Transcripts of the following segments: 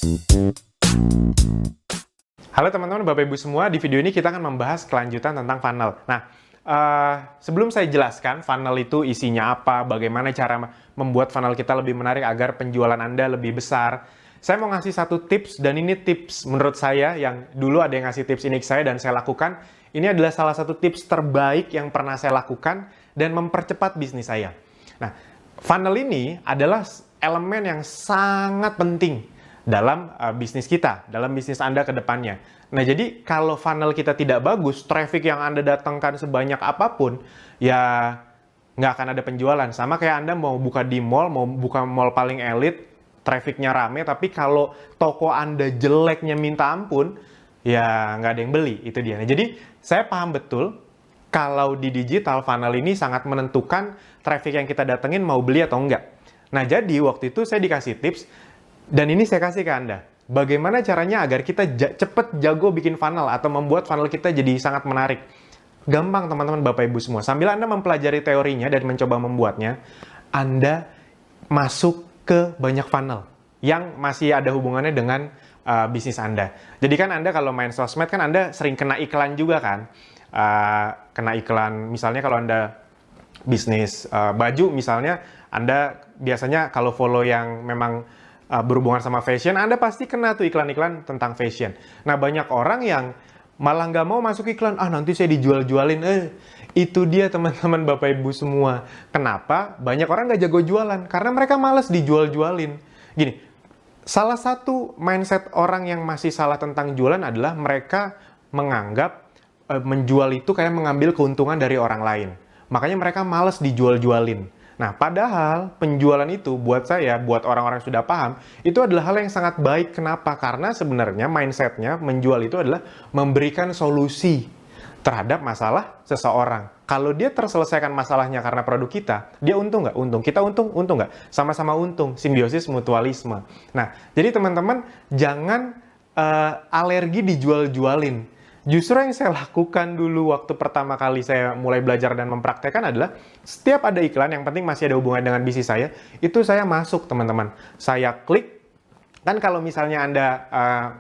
Halo teman-teman, Bapak Ibu semua, di video ini kita akan membahas kelanjutan tentang funnel. Nah, sebelum saya jelaskan funnel itu isinya apa, bagaimana cara membuat funnel kita lebih menarik agar penjualan Anda lebih besar, saya mau ngasih satu tips, dan ini tips menurut saya yang dulu ada yang ngasih tips ini ke saya dan saya lakukan. Ini adalah salah satu tips terbaik yang pernah saya lakukan dan mempercepat bisnis saya. Nah, funnel ini adalah elemen yang sangat penting dalam bisnis kita, dalam bisnis Anda ke depannya. Nah, jadi kalau funnel kita tidak bagus, traffic yang Anda datangkan sebanyak apapun, ya nggak akan ada penjualan. Sama kayak Anda mau buka di mall, mau buka mall paling elit, trafficnya rame, tapi kalau toko Anda jeleknya minta ampun, ya nggak ada yang beli, itu dia. Nah, jadi saya paham betul, kalau di digital, funnel ini sangat menentukan traffic yang kita datengin mau beli atau enggak. Nah, jadi waktu itu saya dikasih tips, dan ini saya kasih ke Anda. Bagaimana caranya agar kita cepet jago bikin funnel atau membuat funnel kita jadi sangat menarik. Gampang teman-teman Bapak Ibu semua. Sambil Anda mempelajari teorinya dan mencoba membuatnya, Anda masuk ke banyak funnel yang masih ada hubungannya dengan bisnis Anda. Jadi kan Anda kalau main sosmed kan Anda sering kena iklan juga kan. Kena iklan, misalnya kalau Anda bisnis baju misalnya, Anda biasanya kalau follow yang memang berhubungan sama fashion, Anda pasti kena tuh iklan-iklan tentang fashion. Nah, banyak orang yang malah nggak mau masuk iklan, nanti saya dijual-jualin. Itu dia teman-teman Bapak Ibu semua. Kenapa? Banyak orang nggak jago jualan, karena mereka males dijual-jualin. Gini, salah satu mindset orang yang masih salah tentang jualan adalah mereka menganggap menjual itu kayak mengambil keuntungan dari orang lain. Makanya mereka males dijual-jualin. Nah, padahal penjualan itu buat saya, buat orang-orang yang sudah paham, itu adalah hal yang sangat baik. Kenapa? Karena sebenarnya mindsetnya menjual itu adalah memberikan solusi terhadap masalah seseorang. Kalau dia terselesaikan masalahnya karena produk kita, dia untung nggak? Untung. Kita untung? Untung nggak? Sama-sama untung. Simbiosis mutualisme. Nah, jadi teman-teman jangan alergi dijual-jualin. Justru yang saya lakukan dulu waktu pertama kali saya mulai belajar dan mempraktekkan adalah setiap ada iklan, yang penting masih ada hubungan dengan bisnis saya, itu saya masuk teman-teman. Saya klik, kan kalau misalnya Anda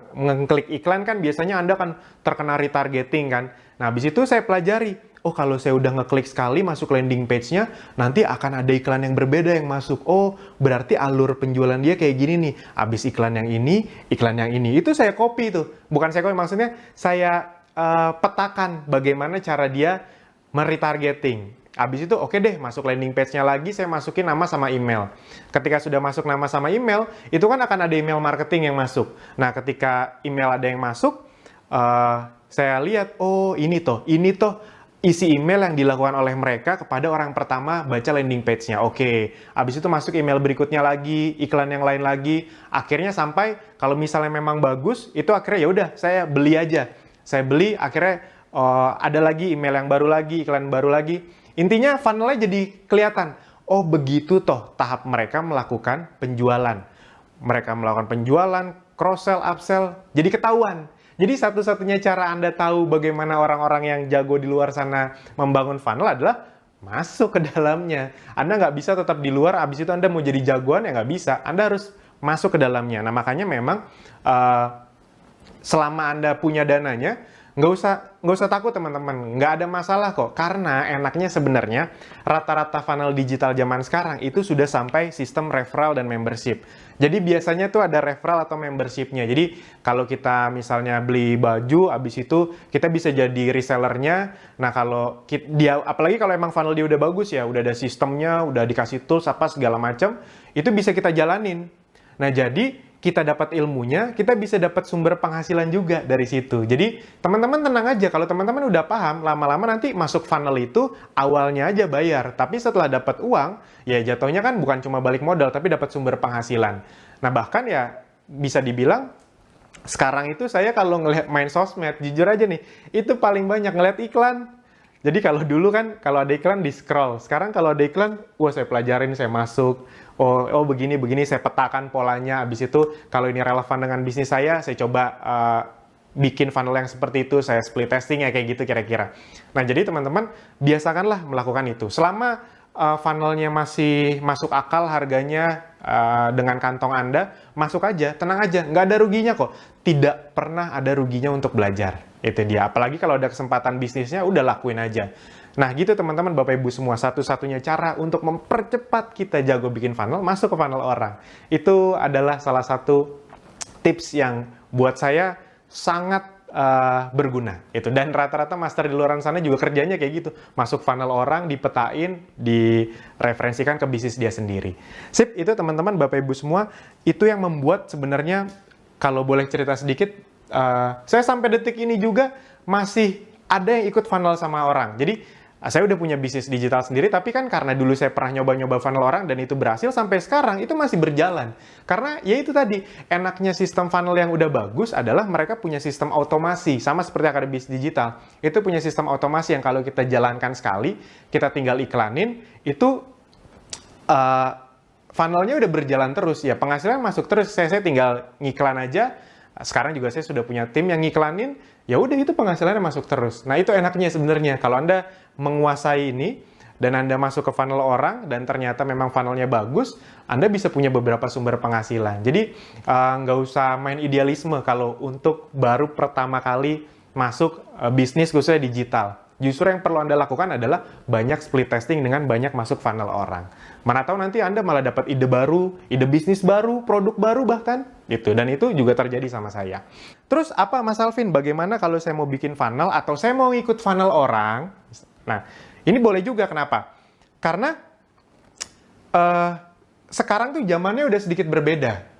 ngeklik iklan kan biasanya Anda kan terkena retargeting kan. Nah, habis itu saya pelajari, kalau saya udah ngeklik sekali masuk landing page-nya, nanti akan ada iklan yang berbeda yang masuk. Berarti alur penjualan dia kayak gini nih. Habis iklan yang ini, iklan yang ini. Itu saya copy tuh. Bukan saya copy, maksudnya saya petakan bagaimana cara dia meretargeting. Habis itu oke deh, masuk landing page-nya lagi, saya masukin nama sama email. Ketika sudah masuk nama sama email, itu kan akan ada email marketing yang masuk. Nah, ketika email ada yang masuk, saya lihat, ini toh isi email yang dilakukan oleh mereka kepada orang pertama baca landing page-nya. Oke, habis itu masuk email berikutnya lagi, iklan yang lain lagi. Akhirnya sampai kalau misalnya memang bagus, itu akhirnya ya udah saya beli aja. Saya beli, akhirnya ada lagi email yang baru lagi, iklan baru lagi. Intinya funnel-nya jadi kelihatan. Begitu toh tahap mereka melakukan penjualan. Mereka melakukan penjualan, cross-sell, upsell, jadi ketahuan. Jadi satu-satunya cara Anda tahu bagaimana orang-orang yang jago di luar sana membangun funnel adalah masuk ke dalamnya. Anda nggak bisa tetap di luar, abis itu Anda mau jadi jagoan, ya nggak bisa. Anda harus masuk ke dalamnya. Nah, makanya memang selama Anda punya dananya, nggak usah takut teman-teman, nggak ada masalah kok. Karena enaknya sebenarnya rata-rata funnel digital zaman sekarang itu sudah sampai sistem referral dan membership. Jadi biasanya tuh ada referral atau membershipnya. Jadi kalau kita misalnya beli baju, abis itu kita bisa jadi resellernya. Nah, kalau dia, apalagi kalau emang funnel dia udah bagus ya, udah ada sistemnya, udah dikasih tools apa segala macam, itu bisa kita jalanin. Nah, jadi kita dapat ilmunya, kita bisa dapat sumber penghasilan juga dari situ. Jadi, teman-teman tenang aja, kalau teman-teman udah paham, lama-lama nanti masuk funnel itu, awalnya aja bayar. Tapi setelah dapat uang, ya jatuhnya kan bukan cuma balik modal, tapi dapat sumber penghasilan. Nah, bahkan ya bisa dibilang, sekarang itu saya kalau ngelihat main sosmed, jujur aja nih, itu paling banyak ngelihat iklan. Jadi kalau dulu kan, kalau ada iklan di-scroll. Sekarang kalau ada iklan, saya pelajarin, saya masuk. Begini, saya petakan polanya. Habis itu, kalau ini relevan dengan bisnis saya coba bikin funnel yang seperti itu, saya split testing ya, kayak gitu kira-kira. Nah, jadi teman-teman, biasakanlah melakukan itu. Selama funnelnya masih masuk akal harganya, dengan kantong Anda, masuk aja, tenang aja, nggak ada ruginya kok. Tidak pernah ada ruginya untuk belajar. Itu dia. Apalagi kalau ada kesempatan bisnisnya, udah lakuin aja. Nah gitu teman-teman, Bapak Ibu semua, satu-satunya cara untuk mempercepat kita jago bikin funnel, masuk ke funnel orang. Itu adalah salah satu tips yang buat saya sangat berguna itu, dan rata-rata master di luar sana juga kerjanya kayak gitu, masuk funnel orang, dipetain, direferensikan ke bisnis dia sendiri. Sip, itu teman-teman, Bapak Ibu semua, itu yang membuat sebenarnya, kalau boleh cerita sedikit, saya sampai detik ini juga masih ada yang ikut funnel sama orang. Jadi saya udah punya bisnis digital sendiri, tapi kan karena dulu saya pernah nyoba-nyoba funnel orang dan itu berhasil, sampai sekarang itu masih berjalan. Karena ya itu tadi, enaknya sistem funnel yang udah bagus adalah mereka punya sistem otomasi, sama seperti yang ada di bisnis digital. Itu punya sistem otomasi yang kalau kita jalankan sekali, kita tinggal iklanin, itu funnelnya udah berjalan terus, ya penghasilan masuk terus, saya tinggal ngiklan aja. Sekarang juga saya sudah punya tim yang ngiklanin, ya udah itu penghasilannya masuk terus. Nah itu enaknya sebenarnya, kalau Anda menguasai ini, dan Anda masuk ke funnel orang, dan ternyata memang funnelnya bagus, Anda bisa punya beberapa sumber penghasilan. Jadi nggak usah main idealisme kalau untuk baru pertama kali masuk bisnis khususnya digital. Justru yang perlu Anda lakukan adalah banyak split testing dengan banyak masuk funnel orang. Mana tahu nanti Anda malah dapat ide baru, ide bisnis baru, produk baru bahkan. Gitu. Dan itu juga terjadi sama saya. Terus apa Mas Alvin, bagaimana kalau saya mau bikin funnel atau saya mau ikut funnel orang? Nah, ini boleh juga, kenapa? Karena sekarang tuh zamannya udah sedikit berbeda.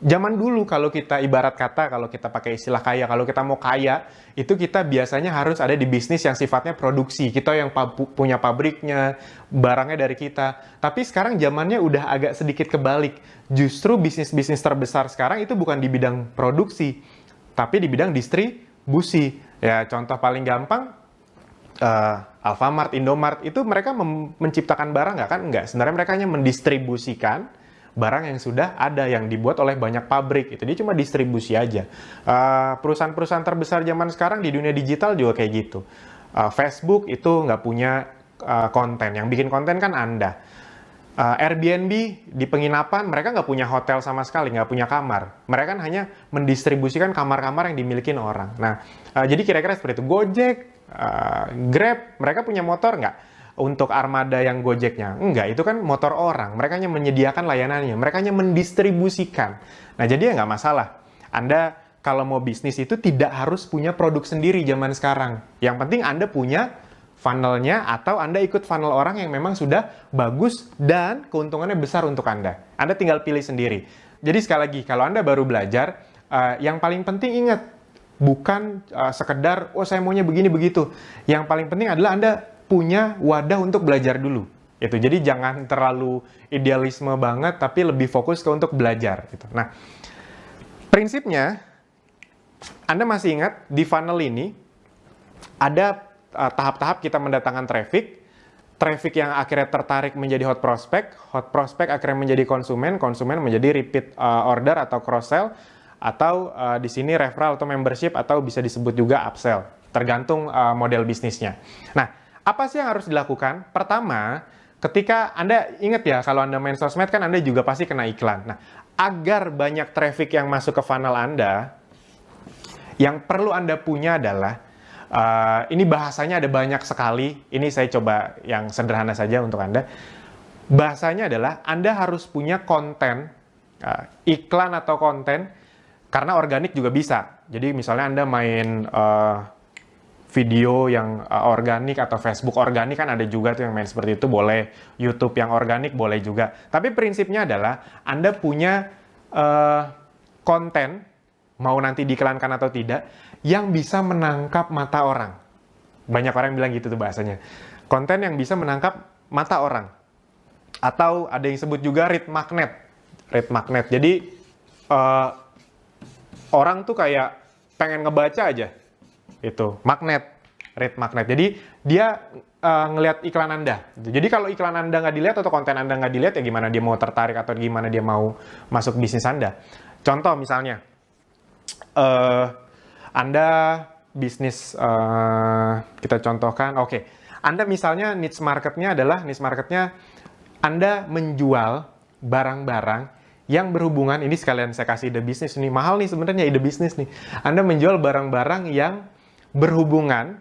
Zaman dulu kalau kita ibarat kata, kalau kita pakai istilah kaya, kalau kita mau kaya, itu kita biasanya harus ada di bisnis yang sifatnya produksi. Kita yang punya pabriknya, barangnya dari kita. Tapi sekarang zamannya udah agak sedikit kebalik. Justru bisnis-bisnis terbesar sekarang itu bukan di bidang produksi, tapi di bidang distribusi. Ya, contoh paling gampang, Alfamart, Indomart, itu mereka menciptakan barang nggak kan? Nggak. Sebenarnya mereka hanya mendistribusikan barang yang sudah ada, yang dibuat oleh banyak pabrik. Itu dia cuma distribusi aja. Perusahaan-perusahaan terbesar zaman sekarang di dunia digital juga kayak gitu. Facebook itu nggak punya konten. Yang bikin konten kan Anda. Airbnb di penginapan, mereka nggak punya hotel sama sekali, nggak punya kamar. Mereka kan hanya mendistribusikan kamar-kamar yang dimiliki orang. Nah, jadi kira-kira seperti itu. Gojek, Grab, mereka punya motor nggak? Untuk armada yang Gojeknya? Enggak, itu kan motor orang. Mereka hanya menyediakan layanannya. Mereka hanya mendistribusikan. Nah, jadi ya nggak masalah. Anda kalau mau bisnis itu tidak harus punya produk sendiri zaman sekarang. Yang penting Anda punya funnelnya, atau Anda ikut funnel orang yang memang sudah bagus dan keuntungannya besar untuk Anda. Anda tinggal pilih sendiri. Jadi sekali lagi, kalau Anda baru belajar, yang paling penting ingat, bukan sekedar, oh saya maunya begini begitu. Yang paling penting adalah Anda punya wadah untuk belajar dulu. Itu. Jadi jangan terlalu idealisme banget, tapi lebih fokus ke untuk belajar. Gitu. Nah, prinsipnya, Anda masih ingat di funnel ini ada tahap-tahap kita mendatangkan traffic yang akhirnya tertarik menjadi hot prospect akhirnya menjadi konsumen menjadi repeat order atau cross sell, atau di sini referral atau membership, atau bisa disebut juga upsell, tergantung model bisnisnya. Nah, apa sih yang harus dilakukan? Pertama, ketika Anda ingat ya, kalau Anda main sosmed kan Anda juga pasti kena iklan. Nah, agar banyak traffic yang masuk ke funnel Anda, yang perlu Anda punya adalah, ini bahasanya ada banyak sekali, ini saya coba yang sederhana saja untuk Anda. Bahasanya adalah Anda harus punya konten, iklan atau konten, karena organik juga bisa. Jadi misalnya Anda main video yang organik atau Facebook organik, kan ada juga tuh yang main seperti itu, boleh. YouTube yang organik boleh juga. Tapi prinsipnya adalah Anda punya konten, mau nanti diiklankan atau tidak, yang bisa menangkap mata orang. Banyak orang yang bilang gitu tuh bahasanya. Konten yang bisa menangkap mata orang. Atau ada yang sebut juga read magnet. Read magnet. Jadi orang tuh kayak pengen ngebaca aja. Itu magnet, read magnet. Jadi dia ngelihat iklan Anda. Jadi kalau iklan Anda nggak dilihat atau konten Anda nggak dilihat, ya gimana dia mau tertarik atau gimana dia mau masuk bisnis Anda. Contoh misalnya, Anda bisnis, kita contohkan, Anda misalnya niche marketnya adalah, Anda menjual barang-barang yang berhubungan, ini sekalian saya kasih ide bisnis nih, mahal nih sebenarnya ide bisnis nih. Anda menjual barang-barang yang berhubungan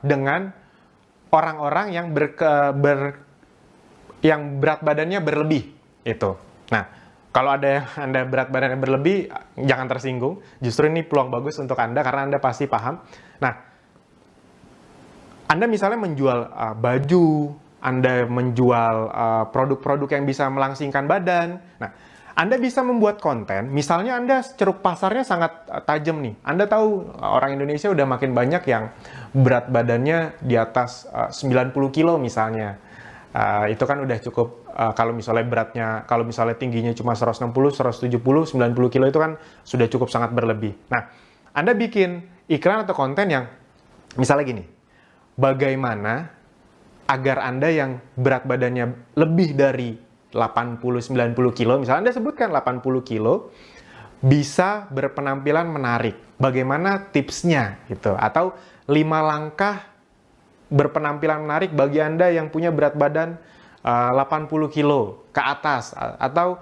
dengan orang-orang yang yang berat badannya berlebih itu. Nah, kalau ada Anda berat badannya berlebih, jangan tersinggung. Justru ini peluang bagus untuk Anda karena Anda pasti paham. Nah, Anda misalnya menjual baju, Anda menjual produk-produk yang bisa melangsingkan badan. Nah, Anda bisa membuat konten, misalnya Anda ceruk pasarnya sangat tajam nih. Anda tahu orang Indonesia udah makin banyak yang berat badannya di atas 90 kilo misalnya. Itu kan udah cukup, kalau misalnya tingginya cuma 160, 170, 90 kilo itu kan sudah cukup sangat berlebih. Nah, Anda bikin iklan atau konten yang misalnya gini, bagaimana agar Anda yang berat badannya lebih dari 80-90 kilo, misalnya Anda sebutkan 80 kilo, bisa berpenampilan menarik. Bagaimana tipsnya gitu? Atau 5 langkah berpenampilan menarik bagi Anda yang punya berat badan 80 kilo ke atas. Atau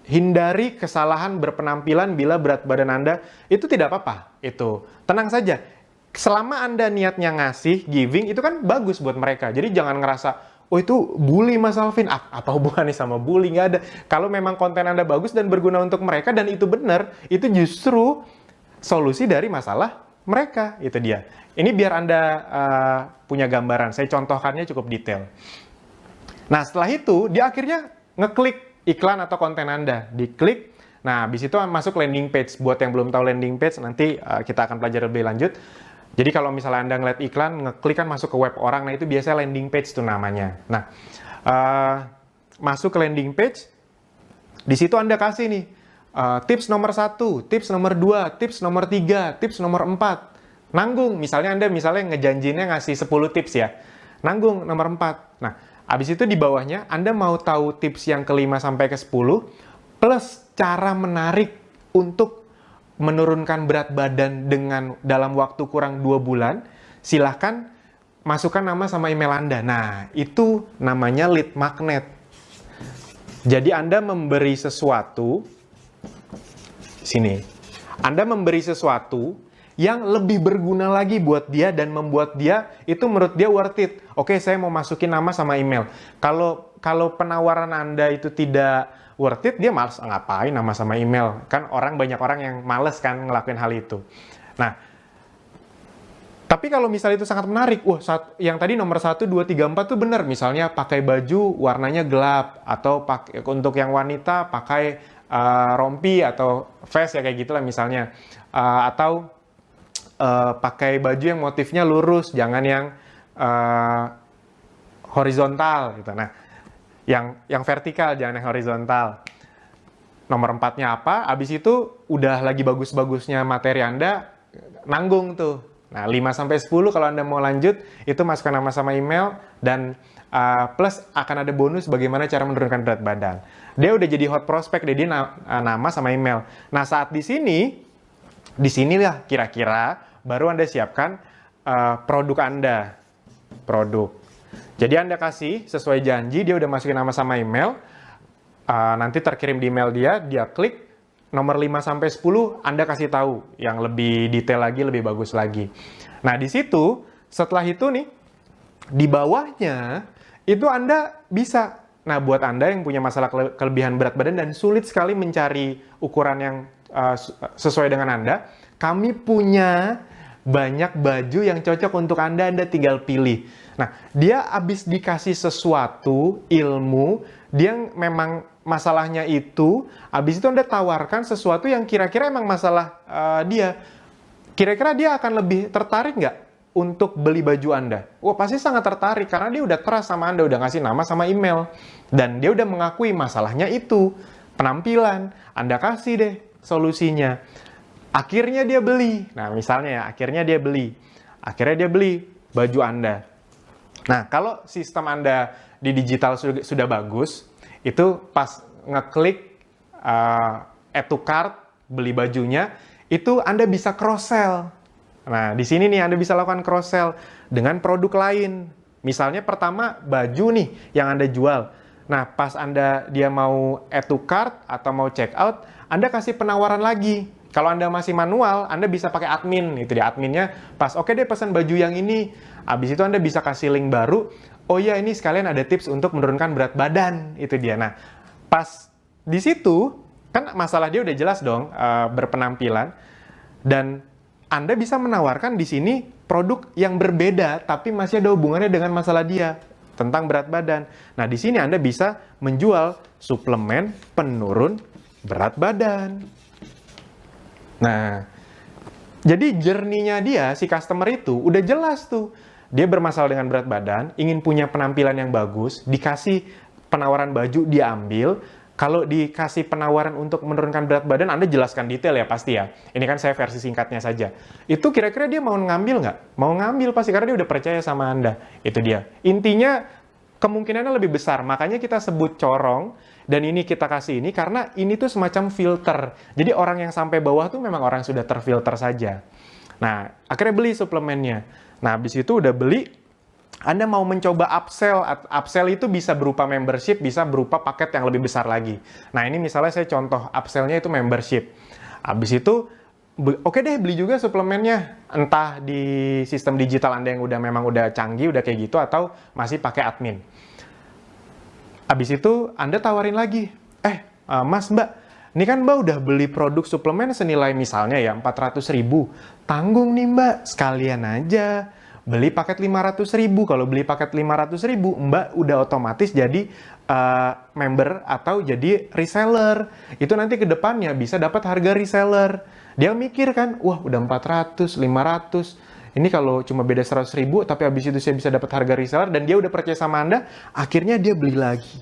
hindari kesalahan berpenampilan bila berat badan Anda, itu tidak apa-apa. Itu tenang saja. Selama Anda niatnya ngasih, giving, itu kan bagus buat mereka. Jadi jangan ngerasa, oh itu bully Mas Alvin. Apa hubungannya sama bully? Nggak ada. Kalau memang konten Anda bagus dan berguna untuk mereka, dan itu benar, itu justru solusi dari masalah mereka. Itu dia. Ini biar Anda punya gambaran. Saya contohkannya cukup detail. Nah, setelah itu, dia akhirnya ngeklik iklan atau konten Anda. Diklik. Nah, habis itu masuk landing page. Buat yang belum tahu landing page, nanti kita akan pelajari lebih lanjut. Jadi kalau misalnya Anda ngeliat iklan, ngeklik kan masuk ke web orang, nah itu biasanya landing page itu namanya. Nah, masuk ke landing page, di situ Anda kasih nih, tips nomor 1, tips nomor 2, tips nomor 3, tips nomor 4. Nanggung, misalnya Anda ngejanjinya ngasih 10 tips ya. Nanggung nomor 4. Nah, habis itu di bawahnya Anda mau tahu tips yang ke-5 sampai ke-10 plus cara menarik untuk menurunkan berat badan dalam waktu kurang 2 bulan, silahkan masukkan nama sama email Anda. Nah, itu namanya lead magnet. Jadi Anda memberi sesuatu, sini. Anda memberi sesuatu yang lebih berguna lagi buat dia dan membuat dia, itu menurut dia worth it. Oke, saya mau masukin nama sama email. Kalau penawaran Anda itu tidak worth it, dia males ngapain nama sama email. Kan banyak orang yang males kan ngelakuin hal itu. Nah, tapi kalau misalnya itu sangat menarik, yang tadi nomor 1, 2, 3, 4 tuh benar. Misalnya pakai baju warnanya gelap, atau untuk yang wanita pakai rompi atau vest ya kayak gitulah misalnya. Atau pakai baju yang motifnya lurus, jangan yang horizontal gitu. Nah, yang vertikal, jangan yang horizontal. Nomor 4-nya apa? Abis itu udah lagi bagus-bagusnya materi Anda, nanggung tuh. Nah, 5-10 kalau Anda mau lanjut, itu masukkan nama sama email, dan plus akan ada bonus bagaimana cara menurunkan berat badan. Dia udah jadi hot prospect, dia nama sama email. Nah, saat disinilah kira-kira baru Anda siapkan produk Anda. Jadi Anda kasih sesuai janji, dia udah masukin nama sama email, nanti terkirim di email dia klik, nomor 5-10 Anda kasih tahu yang lebih detail lagi, lebih bagus lagi. Nah, di situ, setelah itu nih, di bawahnya, itu Anda bisa. Nah, buat Anda yang punya masalah kelebihan berat badan dan sulit sekali mencari ukuran yang sesuai dengan Anda, kami punya banyak baju yang cocok untuk Anda tinggal pilih. Nah, dia habis dikasih sesuatu, ilmu, dia memang masalahnya itu, habis itu Anda tawarkan sesuatu yang kira-kira emang masalah dia. Kira-kira dia akan lebih tertarik nggak untuk beli baju Anda? Wah, pasti sangat tertarik, karena dia udah trust sama Anda, udah ngasih nama sama email. Dan dia udah mengakui masalahnya itu, penampilan. Anda kasih deh solusinya. Akhirnya dia beli. Nah, misalnya ya, akhirnya dia beli baju Anda. Nah, kalau sistem Anda di digital sudah bagus, itu pas ngeklik add to cart, beli bajunya, itu Anda bisa cross-sell. Nah, di sini nih Anda bisa lakukan cross-sell dengan produk lain. Misalnya pertama baju nih yang Anda jual. Nah, pas dia mau add to cart atau mau check out, Anda kasih penawaran lagi. Kalau Anda masih manual, Anda bisa pakai admin. Itu dia adminnya pas, oke deh pesan baju yang ini. Habis itu Anda bisa kasih link baru. Oh iya, ini sekalian ada tips untuk menurunkan berat badan. Itu dia. Nah, pas di situ, kan masalah dia udah jelas dong, berpenampilan. Dan Anda bisa menawarkan di sini produk yang berbeda, tapi masih ada hubungannya dengan masalah dia tentang berat badan. Nah, di sini Anda bisa menjual suplemen penurun berat badan. Nah, jadi journey-nya dia, si customer itu, udah jelas tuh. Dia bermasalah dengan berat badan, ingin punya penampilan yang bagus, dikasih penawaran baju, dia ambil. Kalau dikasih penawaran untuk menurunkan berat badan, Anda jelaskan detail ya pasti ya. Ini kan saya versi singkatnya saja. Itu kira-kira dia mau ngambil nggak? Mau ngambil pasti, karena dia udah percaya sama Anda. Itu dia. Intinya, kemungkinannya lebih besar. Makanya kita sebut corong, dan ini kita kasih ini, karena ini tuh semacam filter. Jadi orang yang sampai bawah tuh memang orang yang sudah terfilter saja. Nah, akhirnya beli suplemennya. Nah, habis itu udah beli, Anda mau mencoba upsell. Upsell itu bisa berupa membership, bisa berupa paket yang lebih besar lagi. Nah, ini misalnya saya contoh upsell-nya itu membership. Habis itu, oke deh beli juga suplemennya. Entah di sistem digital Anda yang memang udah canggih, udah kayak gitu, atau masih pakai admin. Habis itu, Anda tawarin lagi. Mas, Mbak, ini kan Mbak udah beli produk suplemen senilai misalnya ya 400.000. Tanggung nih Mbak, sekalian aja. Beli paket 500.000. Kalau beli paket 500.000, Mbak udah otomatis jadi member atau jadi reseller. Itu nanti ke depannya bisa dapat harga reseller. Dia mikir kan, wah udah 400, 500. Ini kalau cuma beda 100.000, tapi habis itu saya bisa dapat harga reseller, dan dia udah percaya sama Anda, akhirnya dia beli lagi.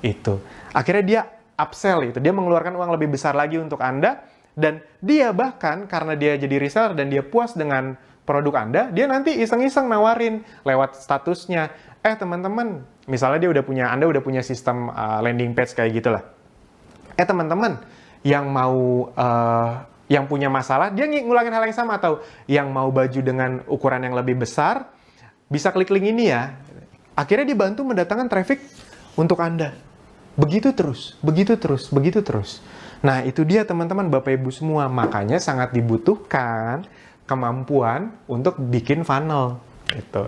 Itu. Akhirnya dia upsell itu. Dia mengeluarkan uang lebih besar lagi untuk Anda, dan dia bahkan karena dia jadi reseller dan dia puas dengan produk Anda, dia nanti iseng-iseng nawarin lewat statusnya. Teman-teman, misalnya Anda udah punya sistem landing page kayak gitulah. Teman-teman, yang punya masalah, dia ngulangin hal yang sama, atau yang mau baju dengan ukuran yang lebih besar, bisa klik link ini ya. Akhirnya dibantu mendatangkan traffic untuk Anda. Begitu terus, begitu terus, begitu terus. Nah, itu dia teman-teman, Bapak Ibu semua. Makanya sangat dibutuhkan kemampuan untuk bikin funnel.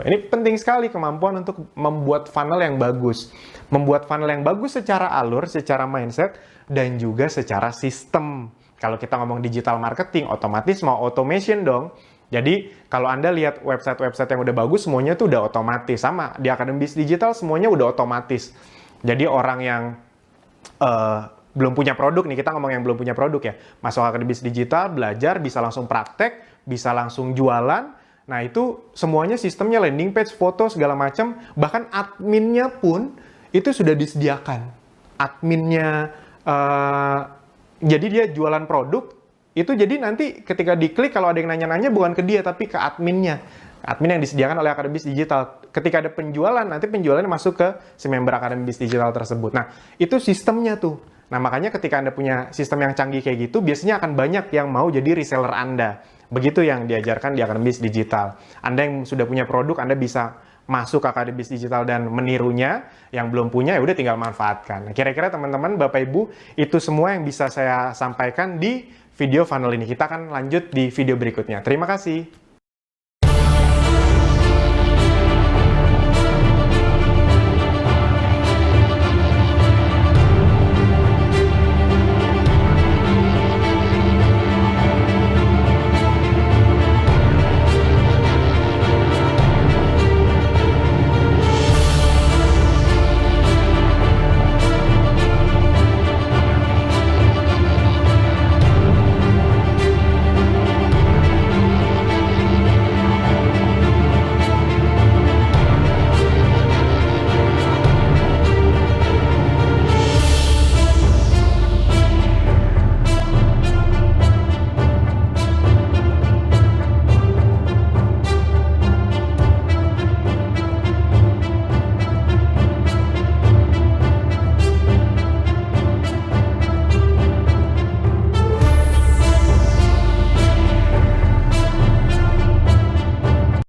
Ini penting sekali, kemampuan untuk membuat funnel yang bagus. Membuat funnel yang bagus secara alur, secara mindset, dan juga secara sistem. Kalau kita ngomong digital marketing, otomatis mau automation dong. Jadi, kalau Anda lihat website-website yang udah bagus, semuanya tuh udah otomatis. Sama, di Akademi Bisnis Digital semuanya udah otomatis. Jadi, orang yang belum punya produk nih, kita ngomong yang belum punya produk ya, masuk Akademi Bisnis Digital, belajar, bisa langsung praktek, bisa langsung jualan. Nah, itu semuanya sistemnya landing page, foto, segala macam. Bahkan adminnya pun itu sudah disediakan. Adminnya, jadi dia jualan produk, itu jadi nanti ketika diklik, kalau ada yang nanya-nanya bukan ke dia, tapi ke adminnya. Admin yang disediakan oleh Akademi Bisnis Digital. Ketika ada penjualan, nanti penjualannya masuk ke si member Akademi Bisnis Digital tersebut. Nah, itu sistemnya tuh. Nah, makanya ketika Anda punya sistem yang canggih kayak gitu, biasanya akan banyak yang mau jadi reseller Anda. Begitu yang diajarkan di Akademi Bisnis Digital. Anda yang sudah punya produk, Anda bisa masuk ke Akademi Bisnis Digital dan menirunya. Yang belum punya, ya udah tinggal manfaatkan. Nah, kira-kira teman-teman, Bapak Ibu, itu semua yang bisa saya sampaikan di video funnel ini. Kita akan lanjut di video berikutnya. Terima kasih.